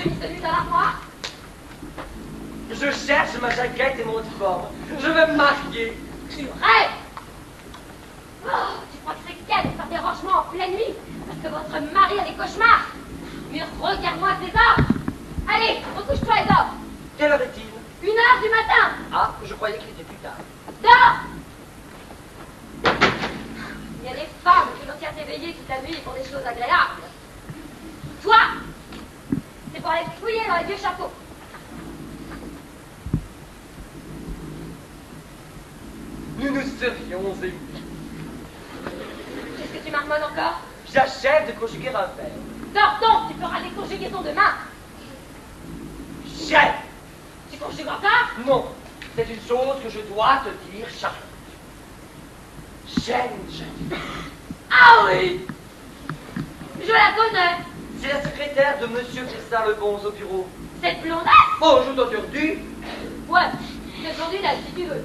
chemise de nuit dans l'armoire? Je cherche ma jaquette et mon uniforme. Je veux me marier. Tu rêves! Oh, tu crois que c'est qu'elle de faire des rangements en pleine nuit parce que votre mari a des cauchemars? Mais regarde-moi tes ordres! Allez, recouche-toi les ordres! Quelle heure est-il? 1h du matin! Ah, je croyais qu'il était plus tard. Dors! Il y a des femmes qui l'ont tient éveillées toute la nuit pour des choses agréables. Toi, c'est pour aller fouiller dans les vieux chapeaux. Nous nous serions aimés. Qu'est-ce que tu marmonnes encore? J'achève de conjuguer un verbe. Dors donc, tu feras des conjugaisons demain. J'aime. Tu conjugues encore? Non, c'est une chose que je dois te dire, Charlotte. J'aime une jeune fille. Ah oui! Je la connais. C'est la secrétaire de Monsieur Christin Lebonze au bureau. Cette blondasse? Oh, je t'interdis. Ouais, cette blondasse si tu veux.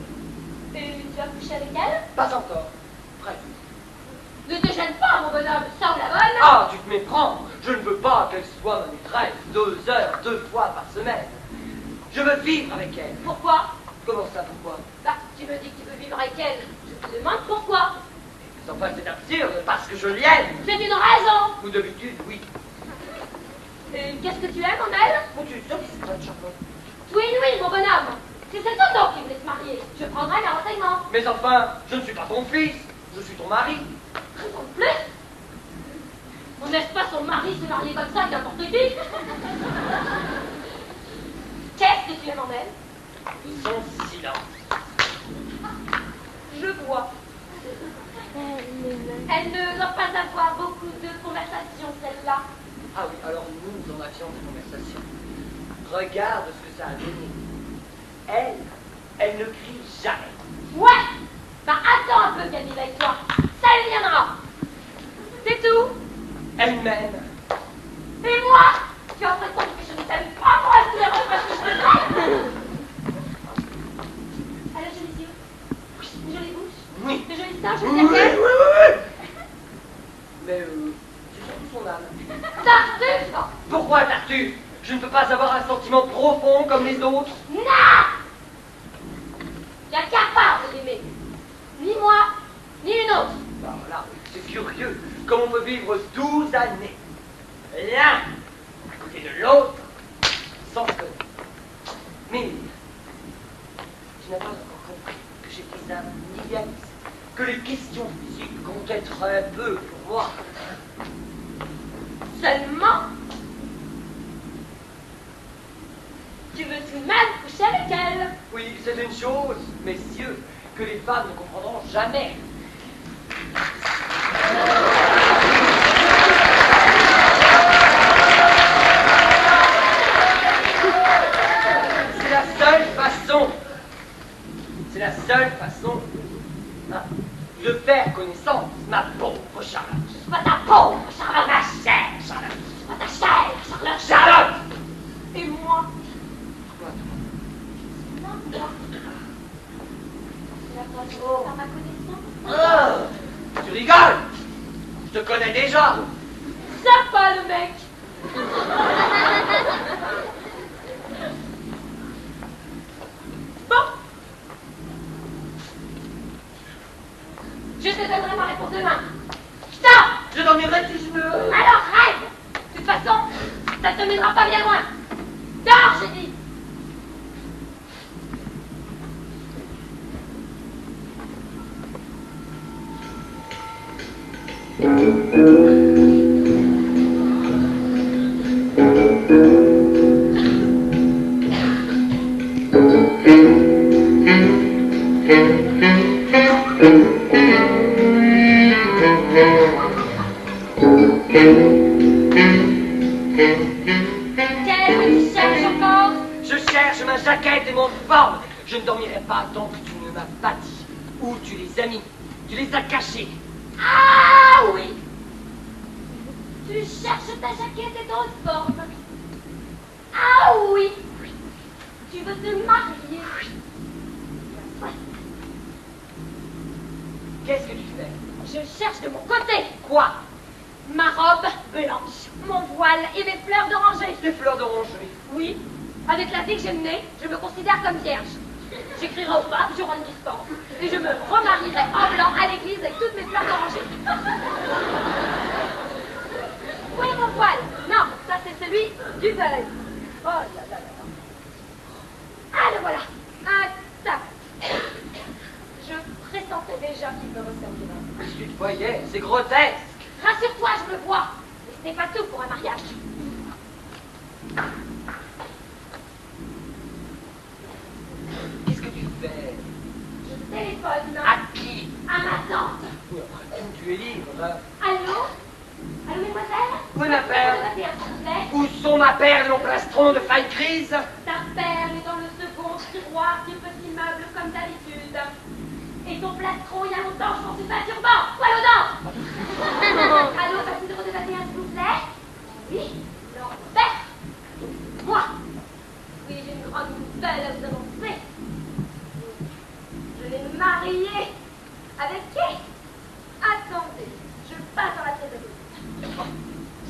Et tu vas coucher avec elle? Pas encore. Presque. Ne te gêne pas, mon bonhomme, sans la bonne. Ah, tu te méprends. Je ne veux pas qu'elle soit ma maîtresse 2 heures, 2 fois par semaine. Je veux vivre avec elle. Pourquoi? Comment ça, pourquoi? Bah, tu me dis que tu veux vivre avec elle. Je te demande pourquoi. Enfin, c'est absurde, parce que je l'aime. C'est une raison. Ou d'habitude, oui. Et qu'est-ce que tu aimes en elle? Oh, tu es sûre discrète, Charlotte. Oui, oui, mon bonhomme. Si c'est Toto qui voulait se marier, je prendrai mes renseignements. Mais enfin, je ne suis pas ton fils, je suis ton mari. Raison de plus? On laisse pas son mari se marier comme ça avec n'importe qui. Qu'est-ce que tu aimes en elle? Son silence. Je vois. Elle ne doit pas avoir beaucoup de conversations, celle-là. Ah oui, alors nous en avions des conversations. Regarde ce que ça a donné. Elle ne crie jamais. Ouais. Bah attends un peu qu'elle vive avec toi. Ça lui viendra. C'est tout. Elle m'aime. Et moi? Tu es en train de compte que je ne t'aime pas, moi, tous les repas que je te fais. Elle a jolis yeux. Une jolie bouche. Oui. De jolis seins, Oui, jolis oui, oui, laquelle. oui. Mais c'est surtout son âme. Tartuffe. Pourquoi Tartuffe? Je ne peux pas avoir un sentiment profond comme les autres. Non. Tu es incapable d'aimer. Ni moi, ni une autre. Bah voilà, c'est curieux. Comme on peut vivre 12 années. L'un à côté de l'autre, sans se connaître. Mais tu n'as pas encore compris que j'étais un idéaliste. Que les questions physiques comptaient très peu pour moi. Seulement, tu veux tout de même coucher avec elle. Oui, c'est une chose, messieurs, que les femmes ne comprendront jamais. C'est la seule façon hein, de faire connaissance, ma pauvre Charlotte. C'est pas ta pauvre, Charlotte. Ma chère Charlotte. C'est pas ta chair, Charlotte. Charlotte. Et moi? Quoi, Non, moi. C'est la fois par ma connaissance. oh, tu rigoles. Je te connais déjà. Sympa, le mec. Bon. Je te donnerai ma réponse demain. Stop. Je dormirai si je veux. Alors rêve. De toute façon, ça te mènera pas bien loin. Dors, j'ai dit. Qu'est-ce que tu cherches encore? Je cherche ma jaquette et mon uniforme. Je ne dormirai pas tant que tu ne m'as pas dit où tu les as mis. Tu les as cachés. Ah oui. Tu cherches ta jaquette et ton uniforme. Ah oui. Tu veux te marier. Ouais. Qu'est-ce que tu fais? Je cherche de mon côté. Quoi? Ma robe blanche, mon voile et mes fleurs d'oranger. Des fleurs d'oranger. Oui, avec la vie que j'ai menée, je me considère comme vierge. J'écrirai au pape, je rends une dispense. Et je me remarierai en blanc à l'église avec toutes mes fleurs d'oranger. Oui, mon voile. Non, ça c'est celui du deuil. Oh là là là là. Ah, le voilà. Un tac. Je pressentais déjà qu'il me ressemblait. Tu te voyais, c'est grotesque. Rassure-toi, je me vois. Mais ce n'est pas tout pour un mariage. Qu'est-ce que tu fais? Je téléphone. À qui? À ma tante. Oui, après tout, tu es libre. Allô? Allô, mademoiselle? Oui, ma perle. S'il vous plaît. Où sont ma perle et mon plastron de faille grise? Ta perle est dans le second tiroir du petit meuble comme d'habitude. Et ton plastron, il y a longtemps, je m'en suis pas turban. Poil aux dents. Allô, facile de redemander, s'il vous plaît? Oui, Lambert. Moi. Oui, j'ai une grande nouvelle à vous annoncer. Je l'ai mariée. Avec qui? Attendez, je passe dans la tête.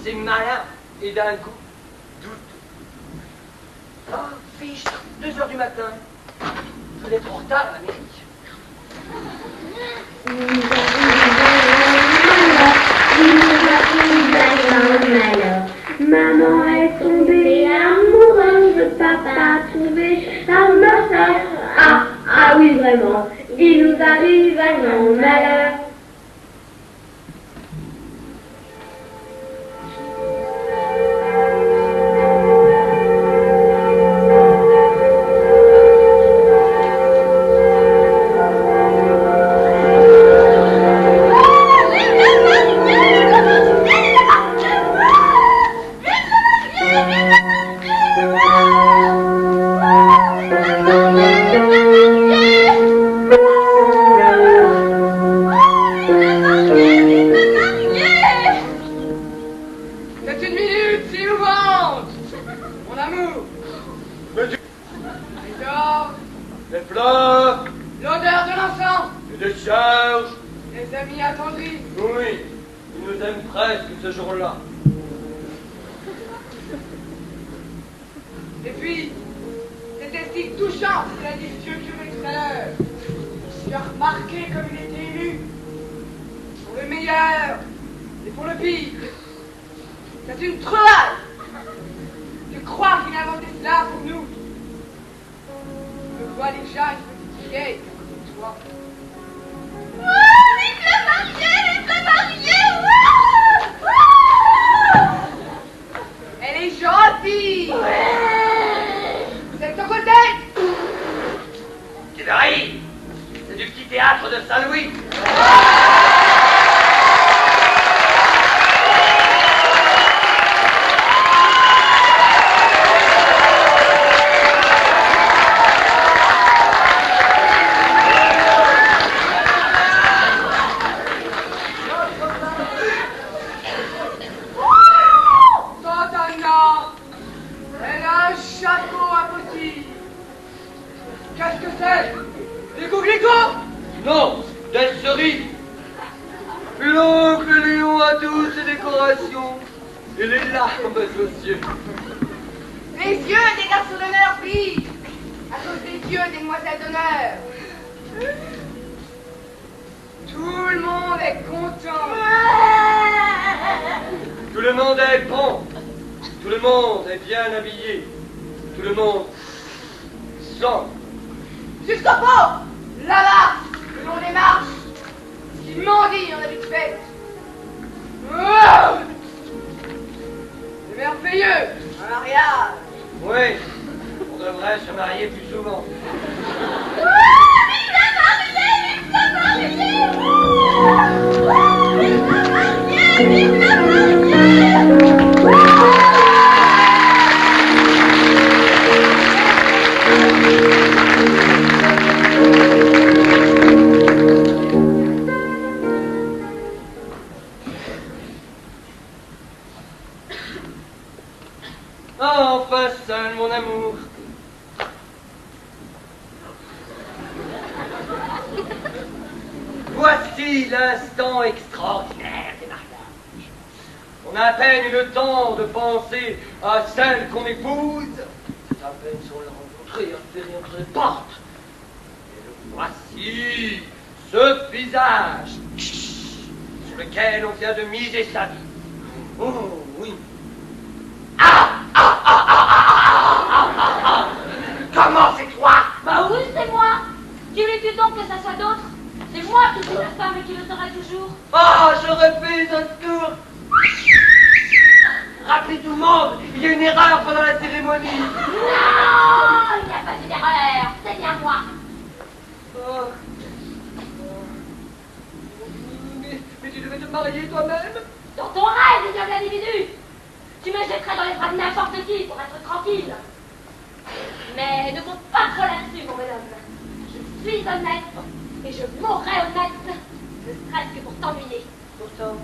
C'est malin et d'un goût douteux. Ah, fiche, 2 heures du matin. Je vais être en retard à la mairie. Maman est tombée amoureuse, papa trouvé charmeur. Ah oui vraiment, il nous arrive un grand malheur. Voici l'instant extraordinaire des mariages. On a à peine eu le temps de penser à celle qu'on épouse. C'est à peine si on l'a rencontrée, on ne fait rien que les portes. Et le voici, ce visage sur lequel on vient de miser sa vie. Oh oui. Comment c'est toi? Bah oui, c'est moi. Qui veux-tu donc que ça soit d'autre? C'est moi qui suis la femme et qui le sera toujours. Oh, je refuse un tour. Rappelez tout le monde, il y a une erreur pendant la cérémonie. Non, il n'y a pas eu d'erreur. C'est bien moi. Oh. Mais tu devais te marier toi-même? Dans ton rêve, ignoble individu. Tu me jetterais dans les bras de n'importe qui pour être tranquille. Mais ne compte pas trop là-dessus, mon bonhomme. Je suis honnête, et je mourrai honnête, ne serait-ce que pour t'ennuyer. Pourtant,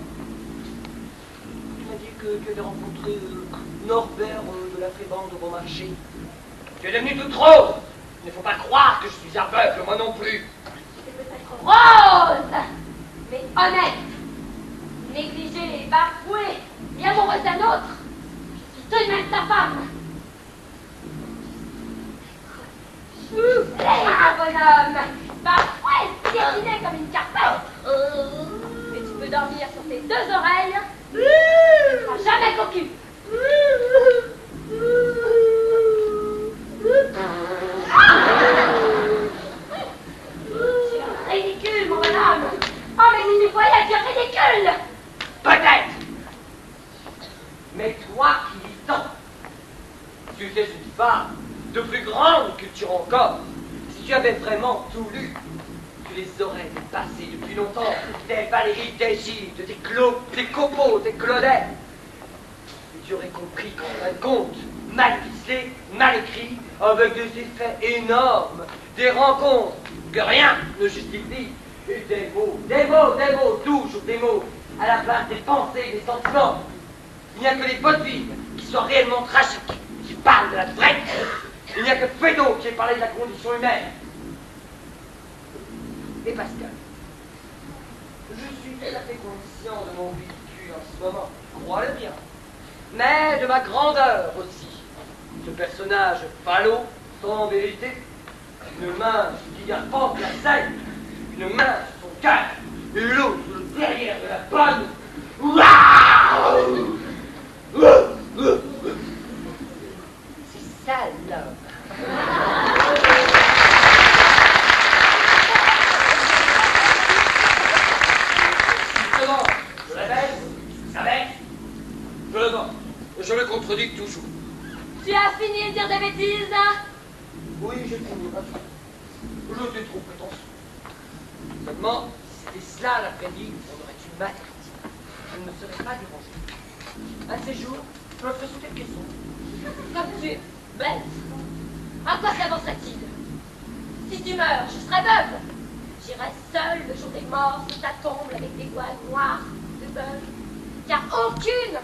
tu m'as dit que tu avais rencontré Norbert de la Frébande au bon marché. Tu es devenu tout trop. Il ne faut pas croire que je suis aveugle, moi non plus. C'est peut-être rose, mais honnête. Négligée, bafouée, et amoureuse d'un autre. Je suis tout de même ta femme. Mon bonhomme, bafouée, piétinée comme une carpette. Et tu peux dormir sur tes deux oreilles. Tu ne seras jamais cocu. Tu es ridicule, mon bonhomme. Oh, mais si tu voyais, tu es ridicule. Peut-être. Mais toi qui lis tant, tu étais une femme de plus grande culture encore. Si tu avais vraiment tout lu, tu les aurais dépassés depuis longtemps. Des Valérie d'Égypte, des Claude, des Copeaux, des Claudette. Et tu aurais compris qu'en fin de compte, mal ficelé, mal écrit, avec des effets énormes, des rencontres que rien ne justifie, et des mots, toujours des mots, à la place des pensées, des sentiments. Il n'y a que les vaudevilles qui soient réellement tragiques, qui parlent de la vraie. Il n'y a que Fédot qui ait parlé de la condition humaine. Et Pascal, je suis tout à fait conscient de mon vécu en ce moment, crois-le bien, mais de ma grandeur aussi. Ce personnage falot, sans vérité, une main qui arpente la scène, une main sur son cœur, et l'autre sur le derrière de la bonne. Waouh! C'est ça l'homme. Justement, je répète, ça baisse, je le vends, et je le contredis toujours. Tu as fini de dire des bêtises? Oui, j'ai fini. Je suis trop prétentieux. Seulement, si c'était cela l'après-midi, on aurait une matière. Je ne me serais pas dérangé. Un de ces jours, je me ferai sauter le caisson. Comme tu es bête. À quoi s'avancerait-il? Si tu meurs, je serai veuve. J'irai seule le jour des morts sous ta tombe avec des voiles noirs de veuve. Car aucune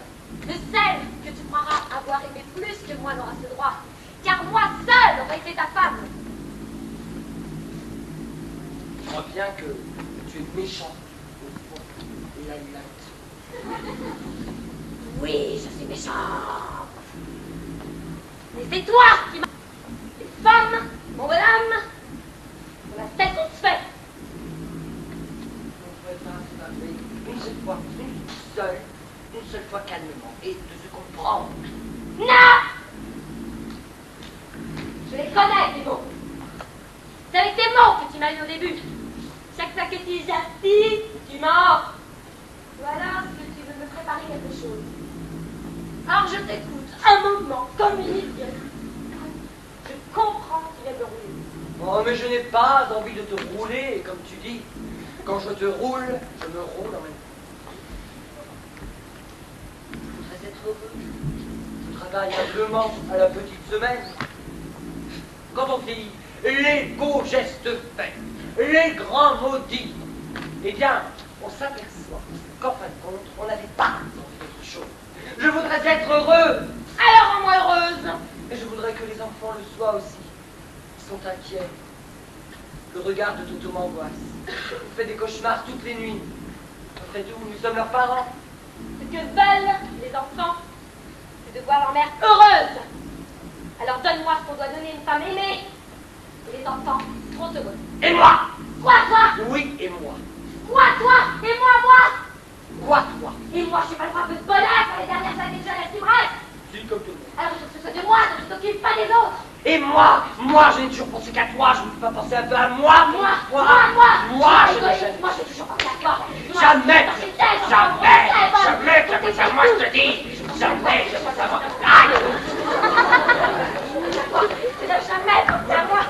de celles que tu croiras avoir aimé plus que moi n'aura ce droit. Car moi seule aurais été ta femme. Je crois bien que tu es méchant au fond et la Oui, je suis méchante. Mais c'est toi qui m'as... Les femmes, mon bonhomme, on a tête qu'on se fait. On ne pourrait pas se parler une seule fois calmement, et de se comprendre. Non! Je les connais, tes mots. C'est avec tes mots que tu m'as eu au début. Chaque fois que tu j'aspire, tu mords. Ou alors que tu veux me préparer quelque chose. Alors je t'écoute un moment comme une idiote. Je comprends que tu viens de rouler. Oh, mais je n'ai pas envie de te rouler, comme tu dis. Quand je te roule, je me roule en même temps. Je voudrais être heureux. Je travaille humblement à la petite semaine. Quand on vieillit, les beaux gestes faits, les grands mots dits, eh bien, on s'aperçoit qu'en fin de compte, on n'avait pas envie d'autre chose. Je voudrais être heureux. Alors rends-moi heureuse. Et je voudrais que les enfants le soient aussi. Ils sont inquiets. Le regard de Toto m'angoisse. Il fait des cauchemars toutes les nuits. Après tout, nous sommes leurs parents. C'est Ce que veulent les enfants, c'est de voir leur mère heureuse. Alors donne-moi ce qu'on doit donner à une femme aimée. Et les enfants, 30 secondes. Et moi? Quoi, toi? Oui, et moi. Quoi, toi? Et moi? Quoi, toi? Et moi, j'ai pas le droit de bonheur pour les dernières années de jeunesse qui me restent. C'est comme tout le monde. Alors je veux que ce soit de moi, donc tu t'occupes pas des autres. Et moi, je n'ai toujours pensé qu'à toi, je ne peux pas penser un peu à moi, Moi, je n'ai jamais... Moi, j'ai toujours pensé à toi. Jamais que je pense à moi, je te dis. Jamais je pense à moi. Aïe! Tu n'as jamais pensé à moi.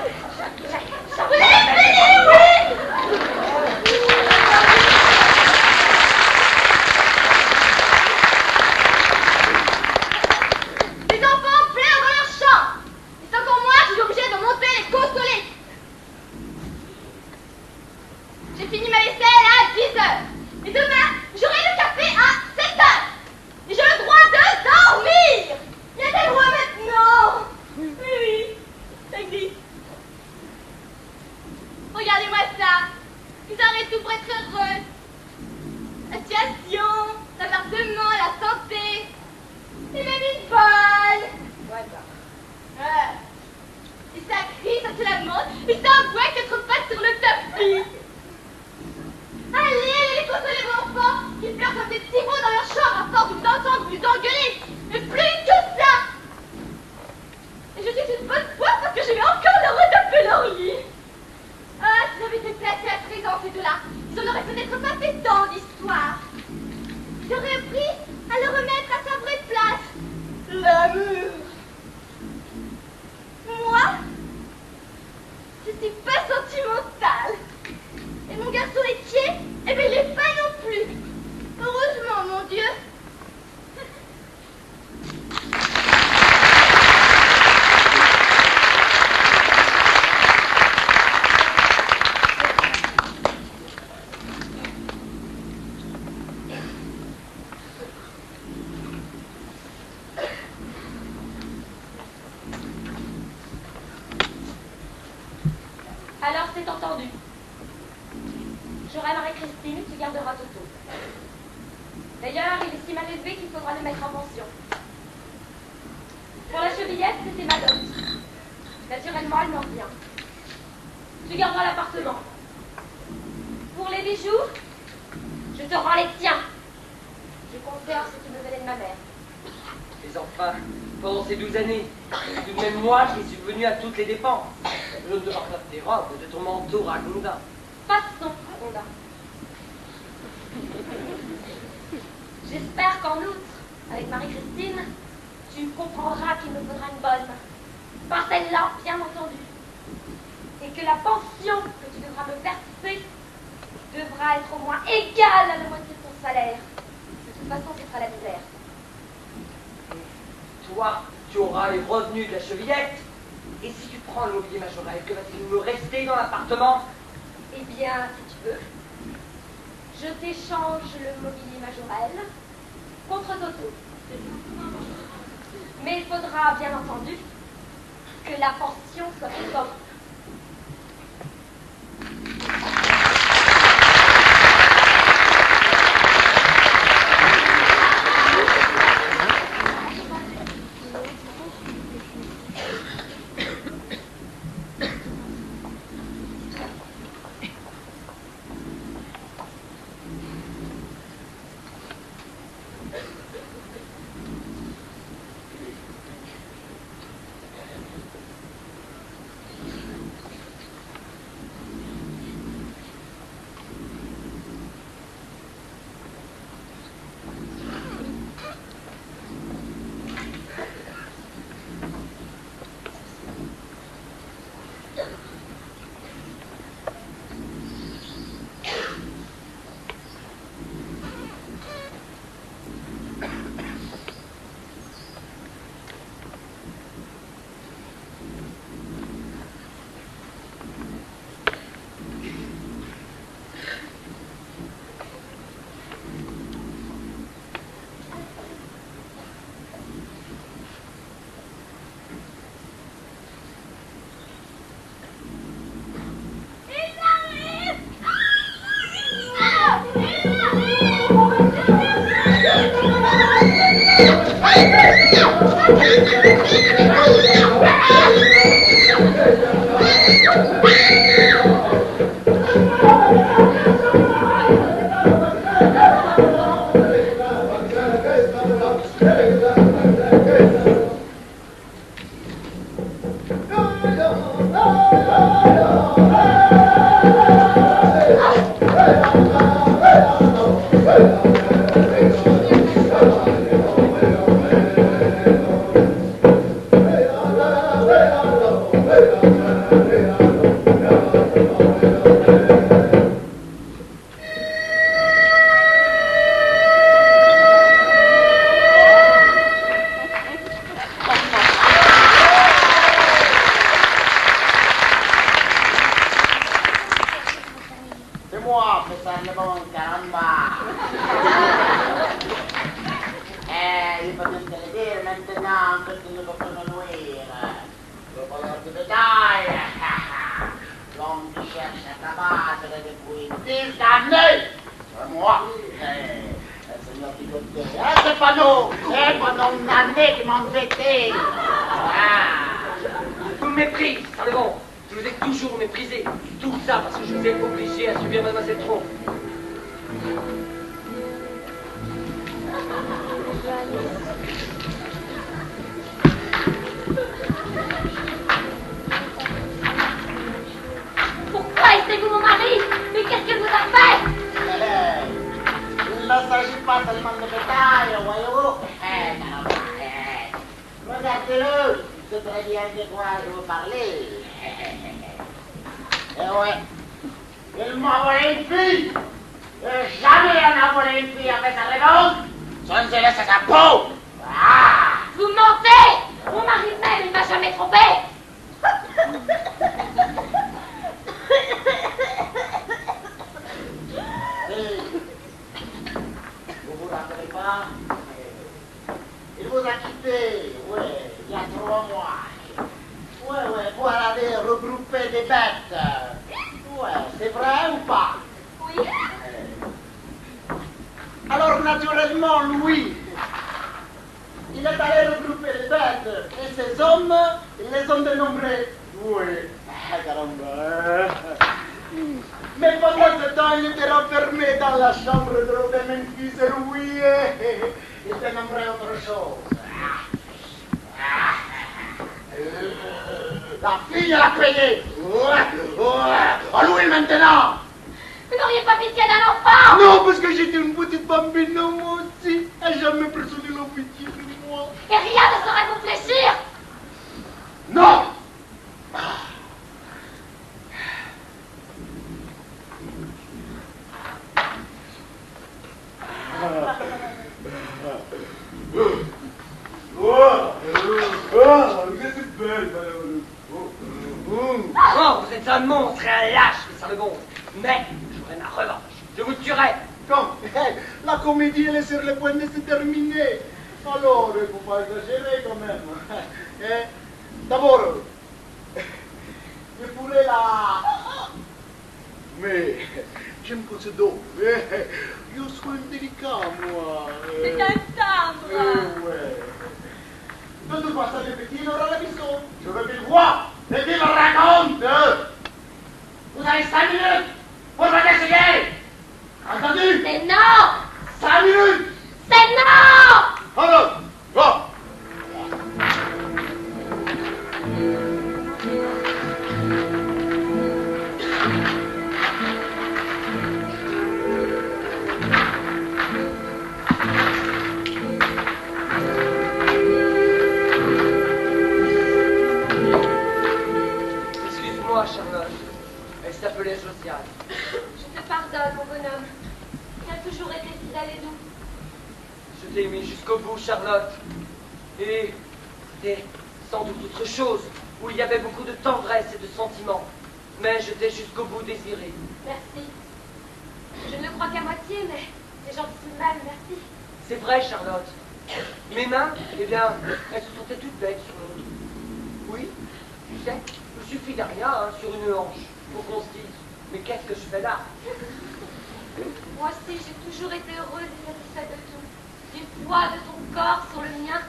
Les enfants pleurent dans leur chambre. Et c'est encore moi qui suis obligée de monter les consoler. J'ai fini ma vaisselle à 10h. Et demain, j'aurai le café à 7h. Et j'ai le droit de dormir. Il y a des droits maintenant. Oui, ça existe. Regardez-moi ça. Ils arrêtent tout pour être heureux. La situation, l'appartement, la santé. Et même une bonne. Ouais. Et ça crie, ça se la mode. Et ça envoie 4 pattes sur le tapis. Allez, consolez vos enfants. Ils pleurent comme des petits mots dans leur chambre à force de vous entendre vous engueuler. Mais plus que ça. Et je suis une bonne foi parce que je vais encore leur retaper leur lit. Ah, s'ils avaient été placés à présent, ces deux-là, ils en auraient peut-être pas fait tant d'histoires. J'aurais appris à le remettre à sa vraie place. L'amour. Moi, je suis pas sentimentale. Et mon garçon laitier, eh bien, il l'est pas non plus. Heureusement, mon Dieu. Alors c'est entendu. J'aurai Marie-Christine, tu garderas Toto. D'ailleurs, il est si mal élevé qu'il faudra le mettre en pension. Pour la chevillette, c'était ma dot. Naturellement, elle m'en revient. Tu garderas l'appartement. Pour les bijoux, je te rends les tiens. Je conserve ce qui me venait de ma mère. Mais enfin, pendant ces 12 années, c'est tout de même moi qui suis venu à toutes les dépenses. Je ne te parle pas de tes robes, de ton manteau ragondin. Passons, Rhonda. J'espère qu'en outre, avec Marie-Christine, tu comprendras qu'il me faudra une bonne. Par celle-là, bien entendu. Et que la pension que tu devras me verser devra être au moins égale à la moitié de ton salaire. De toute façon, ce sera la misère. Toi, tu auras les revenus de la chevillette. Et si tu prends le mobilier majorel, que va-t-il me rester dans l'appartement? Eh bien, si tu veux, je t'échange le mobilier majorel contre Toto. Mais il faudra, bien entendu, que la pension soit forte. Vous me méprisez, Sarlevant. Je vous ai toujours méprisé. Tout ça parce que je vous ai obligé à subir Mademoiselle Tron. Pourquoi êtes-vous mon mari? Mais qu'est-ce que vous a fait? Il ne s'agit pas seulement de bétail, voyez-vous. Regardez-le, il sait très bien de quoi je vous parlais. Eh ouais, il m'a volé une fille. Et jamais on a volé une fille après sa réponse. Sans se laisser sa peau. Ah. Vous mentez! Mon mari même, il m'a jamais trompé! Vous vous rappelez pas? Il vous a quitté, ouais, il y a 3 mois. Ouais, pour aller regrouper des bêtes. Ouais, c'est vrai ou pas? Oui. Alors naturellement, Louis, il est allé regrouper les bêtes et ces hommes, ils les ont dénombrés. Oui, caramba. Mais pendant ce temps, il était renfermé dans la chambre de mon fils Louis et il dénombrait autre chose. La fille, elle a payé. À Louis maintenant. Vous n'auriez pas pitié d'un enfant! Non, parce que j'étais une petite bambine moi aussi. Et jamais personne n'a pitié de moi. Et rien ne saurait vous fléchir! Non. Vous êtes belle, madame. Oh, vous êtes un monstre et un lâche, les Sarlevant. Mais j'aurai ma revanche. Je vous tuerai. Non, la comédie elle est sur le point de se terminer. Alors, il ne faut pas exagérer quand même. D'abord, le poulet là. Mais j'aime pas ce dos. Je suis délicat, moi. C'est un timbre! Ouais. De toute façon, le petit il aura la maison. Je veux qu'il voit et qu'il raconte. Vous avez 5 minutes pour me décider. Entendu? C'est non! 5 minutes. C'est non! Alors, va. Excuse-moi, Charlotte. Elle s'appelait Josiane. Je te pardonne, mon bonhomme. Tu as toujours été fidèle et doux. Je t'ai aimé jusqu'au bout, Charlotte. Et c'était sans doute autre chose, où il y avait beaucoup de tendresse et de sentiments. Mais je t'ai jusqu'au bout désiré. Merci. Je ne le crois qu'à moitié, mais c'est gentil tout de même, merci. C'est vrai, Charlotte. Mes mains, eh bien, elles se sentaient toutes bêtes sur l'autre. Oui, tu sais, il suffit d'un rien hein, sur une hanche pour qu'on se dise, mais qu'est-ce que je fais là? Moi aussi, j'ai toujours été heureuse et satisfaite de tout. du poids de ton corps sur le mien,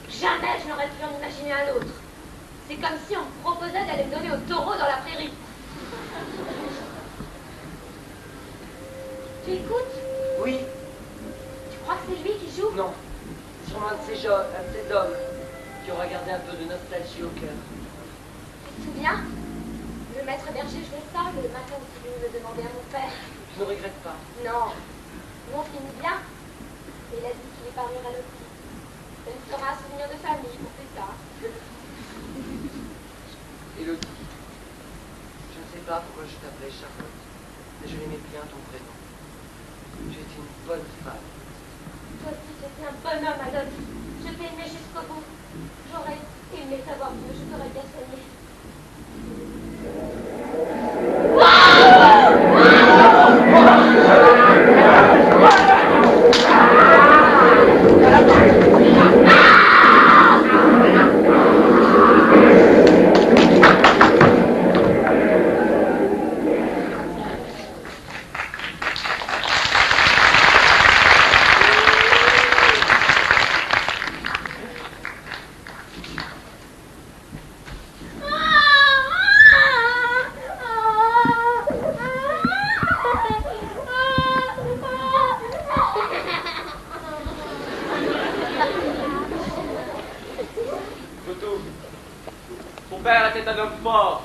jamais je n'aurais pu en imaginer un autre. C'est comme si on me proposait d'aller me donner au taureau dans la prairie. Tu écoutes? Oui, Tu crois que c'est lui qui joue? non. Sûrement un de ces hommes qui aura gardé un peu de nostalgie au cœur. Tu te souviens? Le maître berger jouait ça le matin où tu venais me demander à mon père. Je ne regrette pas. Non. Nous on finit bien. Et il a dit qu'il épargnera le petit. Ça nous fera un souvenir de famille pour plus tard. Élodie, je ne sais pas pourquoi je t'appelais Charlotte, mais je l'aimais bien ton prénom. Tu étais une bonne femme. Toi aussi, tu étais un bonhomme, Adolphe. Je t'ai aimé jusqu'au bout. J'aurais aimé savoir mieux, je t'aurais bien soigné. Toto, ton père était un homme fort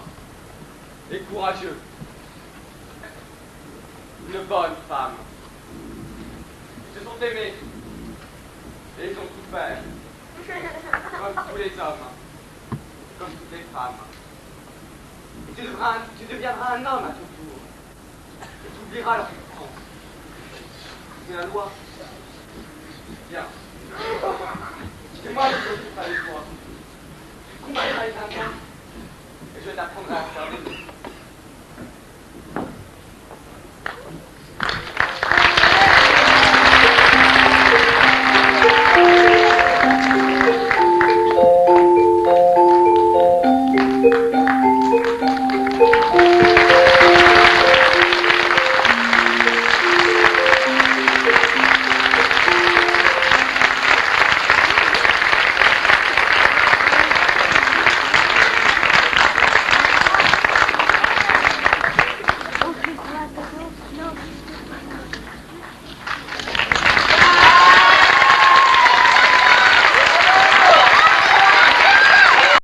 et courageux. Une bonne femme. Ils se sont aimés et ils ont souffert. Comme tous les hommes, comme toutes les femmes. Et tu deviendras un homme à ton tour. Et tu oublieras leur souffrance. C'est la loi. Viens. C'est moi qui t'occupe avec toi. Tu combattras les Indiens et je t'apprendrai à faire des